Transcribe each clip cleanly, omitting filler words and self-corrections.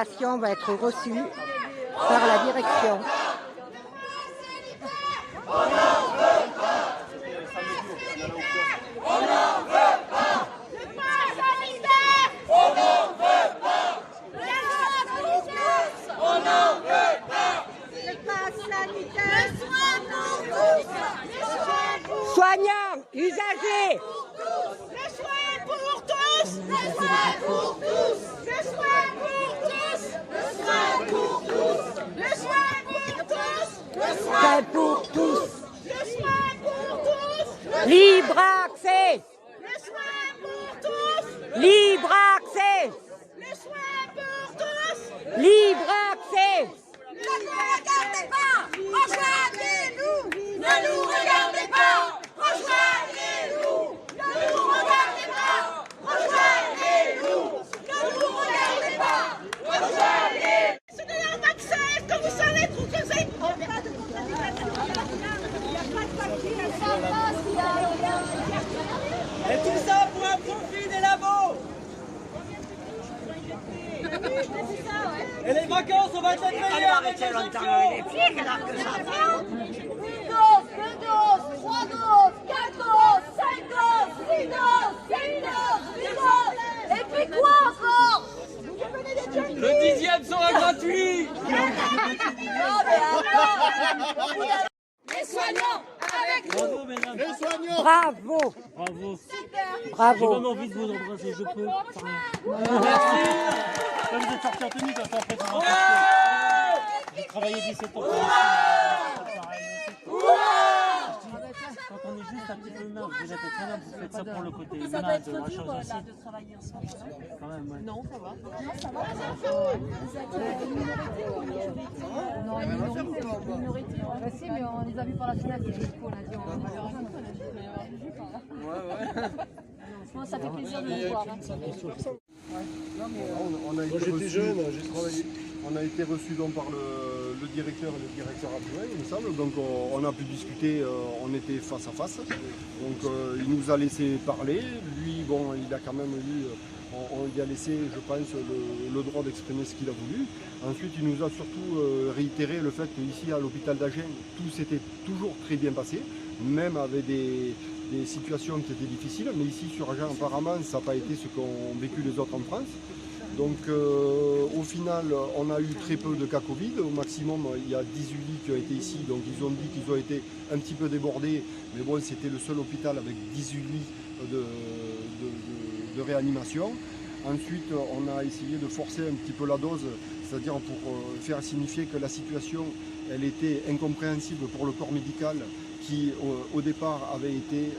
l'autorisation va être reçue par la direction. Soignants, usagers. Le soin pour tous. Le soin pour tous. Le soin pour tous. Le soin pour tous. Le soin pour tous. Le soin pour tous. Le soin pour tous. Libre accès. Le soin pour tous. Libre accès. Le soin pour tous. Libre accès. Ne nous regardez pas. Rejoignez-nous. Ne nous regardez pas. Rejoignez-nous. Ne nous regardez pas. Rejoignez-nous. Ne nous regardez pas. Rejoignez-nous. C'est de leur vaccin. Est-ce que vous savez tout que c'est? Il n'y a pas de papier. Et tout ça pour un profit des labos. Et les vacances, on va être les meilleurs avec les élections. Une dose, deux doses, trois doses, quatre doses, cinq doses, six doses, sept doses, huit doses. Et puis quoi encore? Le 10e sera gratuit. Les soignants avec nous. Bravo, mesdames. Les soignants. Bravo. Bravo. J'ai Bravo. même envie de vous embrasser, je peux. Merci. Là, vous êtes sortis en tenue, parce qu'après, ça va passer. J'ai travaillé 17 ans. Quand on est juste un petit peu humain, vous êtes très bien, vous faites ça pour le côté humain de la chose aussi. Quand même, ouais. Non, ça va. Non, une minorité. Si, mais on les a vus par la fenêtre, les Nico, on a dit on va les rejoindre. Ça fait plaisir de les voir. On a été j'étais jeune, j'ai travaillé. On a été reçu donc par le directeur et le directeur adjoint, il me semble. Donc on a pu discuter, on était face à face. Donc il nous a laissé parler. Lui, bon, il a quand même eu, on lui a laissé, je pense, le droit d'exprimer ce qu'il a voulu. Ensuite, il nous a surtout réitéré le fait qu'ici, à l'hôpital d'Agen, tout s'était toujours très bien passé, même avec des situations qui étaient difficiles. Mais ici, sur Agen, apparemment, ça n'a pas été ce qu'ont vécu les autres en France. Donc au final, on a eu très peu de cas Covid. Au maximum, il y a 18 lits qui ont été ici. Donc ils ont dit qu'ils ont été un petit peu débordés. Mais bon, c'était le seul hôpital avec 18 lits de réanimation. Ensuite, on a essayé de forcer un petit peu la dose, c'est-à-dire pour faire signifier que la situation, elle était incompréhensible pour le corps médical qui, au départ, avait été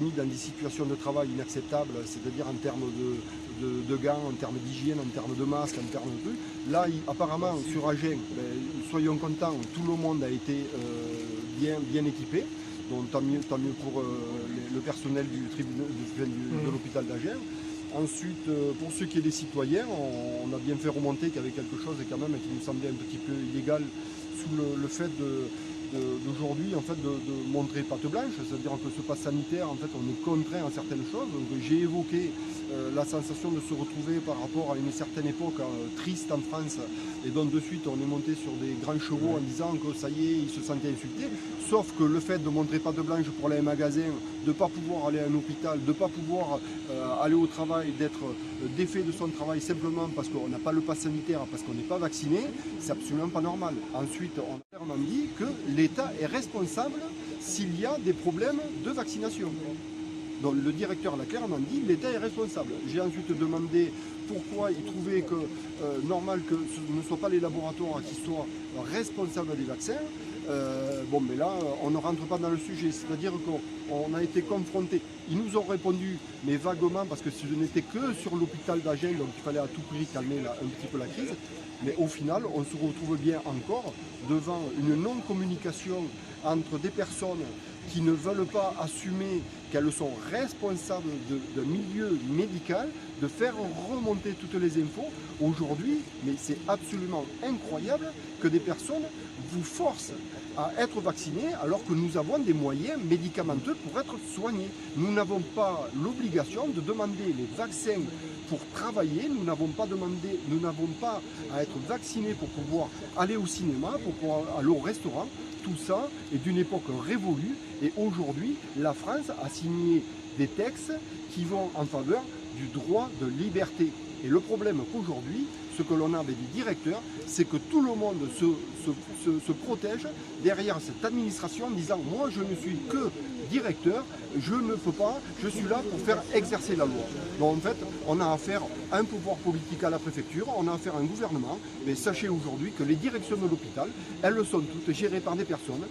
mis dans des situations de travail inacceptables, c'est-à-dire en termes de gants, en termes d'hygiène, en termes de masques, en termes de trucs. Là, apparemment, sur Agen, soyons contents, tout le monde a été bien équipé. Donc tant mieux pour le personnel de l'hôpital d'Agen. Ensuite, pour ce qui est des citoyens, on a bien fait remonter qu'il y avait quelque chose quand même qui nous semblait un petit peu illégal sous le fait d'aujourd'hui en fait, de montrer patte blanche, c'est-à-dire que ce pass sanitaire, en fait, on est contraint à certaines choses. Donc j'ai évoqué la sensation de se retrouver par rapport à une certaine époque triste en France, et donc de suite on est monté sur des grands chevaux en disant que ça y est, ils se sentaient insultés. Sauf que le fait de montrer patte blanche pour aller à un magasin, de ne pas pouvoir aller à un hôpital, de ne pas pouvoir aller au travail, d'être défait de son travail simplement parce qu'on n'a pas le pass sanitaire, parce qu'on n'est pas vacciné, c'est absolument pas normal. Ensuite, on a clairement dit que l'État est responsable s'il y a des problèmes de vaccination. Donc le directeur l'a clairement dit, l'État est responsable. J'ai ensuite demandé pourquoi il trouvait que normal que ce ne soient pas les laboratoires qui soient responsables des vaccins. Bon, mais là, on ne rentre pas dans le sujet, c'est-à-dire qu'on a été confrontés. Ils nous ont répondu, mais vaguement, parce que ce n'était que sur l'hôpital d'Agen, donc il fallait à tout prix calmer un petit peu la crise. Mais au final, on se retrouve bien encore devant une non-communication entre des personnes qui ne veulent pas assumer qu'elles sont responsables d'un milieu médical, de faire remonter toutes les infos. Aujourd'hui, mais c'est absolument incroyable que des personnes vous forcent à être vaccinés alors que nous avons des moyens médicamenteux pour être soignés. Nous n'avons pas l'obligation de demander les vaccins pour travailler, nous n'avons pas à être vaccinés pour pouvoir aller au cinéma, pour pouvoir aller au restaurant. Tout ça est d'une époque révolue et aujourd'hui, la France a signé des textes qui vont en faveur du droit de liberté. Et le problème qu'aujourd'hui, ce que l'on a avec des directeurs, c'est que tout le monde se protège derrière cette administration en disant « moi je ne suis que directeur, je ne peux pas, je suis là pour faire exercer la loi ». Donc en fait, on a affaire à un pouvoir politique à la préfecture, on a affaire à un gouvernement, mais sachez aujourd'hui que les directions de l'hôpital, elles sont toutes gérées par des personnes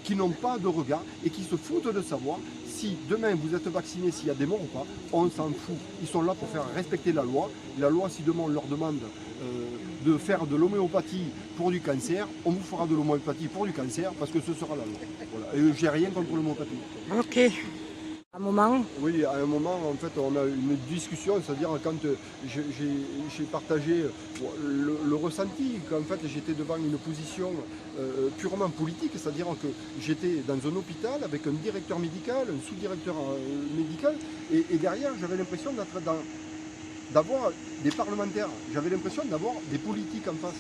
qui n'ont pas de regard et qui se foutent de savoir si demain vous êtes vacciné, s'il y a des morts ou pas, on s'en fout. Ils sont là pour faire respecter la loi. La loi, si demain on leur demande de faire de l'homéopathie pour du cancer, on vous fera de l'homéopathie pour du cancer parce que ce sera la loi. Voilà. Et j'ai rien contre l'homéopathie. Ok. Un moment. Oui, à un moment, en fait, on a une discussion, c'est-à-dire quand j'ai partagé le ressenti, qu'en fait, j'étais devant une position purement politique, c'est-à-dire que j'étais dans un hôpital avec un directeur médical, un sous-directeur médical, et derrière, j'avais l'impression d'avoir des parlementaires, j'avais l'impression d'avoir des politiques en face,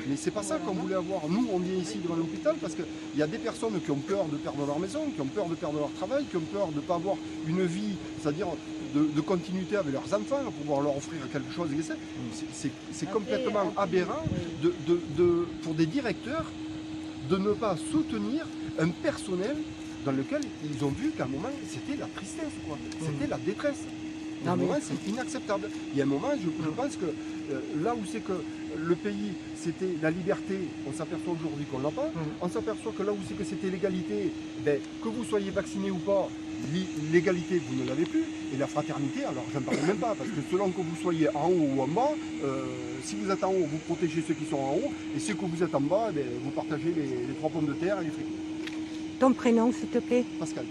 mais c'est pas ça qu'on voulait avoir. Nous, on vient ici devant l'hôpital parce qu'il y a des personnes qui ont peur de perdre leur maison, qui ont peur de perdre leur travail, qui ont peur de ne pas avoir une vie, c'est-à-dire de continuité avec leurs enfants, pour pouvoir leur offrir quelque chose. C'est complètement aberrant pour des directeurs de ne pas soutenir un personnel dans lequel ils ont vu qu'à un moment, c'était la tristesse, quoi. C'était la détresse. Il y a un moment, c'est inacceptable. Il y a un moment, je pense que là où c'est que le pays, c'était la liberté, on s'aperçoit aujourd'hui qu'on ne l'a pas. On s'aperçoit que là où c'est que c'était l'égalité, ben, que vous soyez vacciné ou pas, l'égalité, vous ne l'avez plus. Et la fraternité, alors j'en parle même pas, parce que selon que vous soyez en haut ou en bas, si vous êtes en haut, vous protégez ceux qui sont en haut, et ceux que vous êtes en bas, ben, vous partagez les 3 pommes de terre et les frites. Ton prénom, s'il te plaît. Pascal.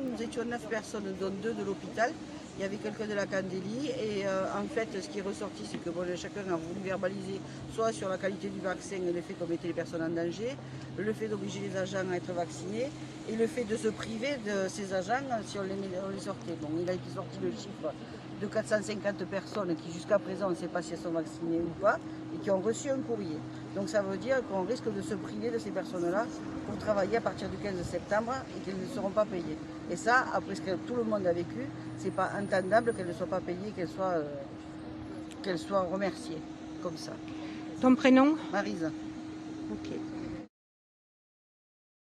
Nous étions 9 personnes, dont 2 de l'hôpital. Il y avait quelqu'un de la Candélie et en fait ce qui est ressorti c'est que chacun a voulu verbaliser soit sur la qualité du vaccin et le fait qu'on mettait les personnes en danger, le fait d'obliger les agents à être vaccinés et le fait de se priver de ces agents si on les sortait. Bon, il a été sorti le chiffre de 450 personnes qui jusqu'à présent on ne sait pas si elles sont vaccinées ou pas et qui ont reçu un courrier. Donc ça veut dire qu'on risque de se priver de ces personnes-là pour travailler à partir du 15 septembre et qu'elles ne seront pas payées. Et ça, après ce que tout le monde a vécu, c'est pas entendable qu'elles ne soient pas payées, qu'elles soient remerciées comme ça. Ton prénom? Marisa. Ok.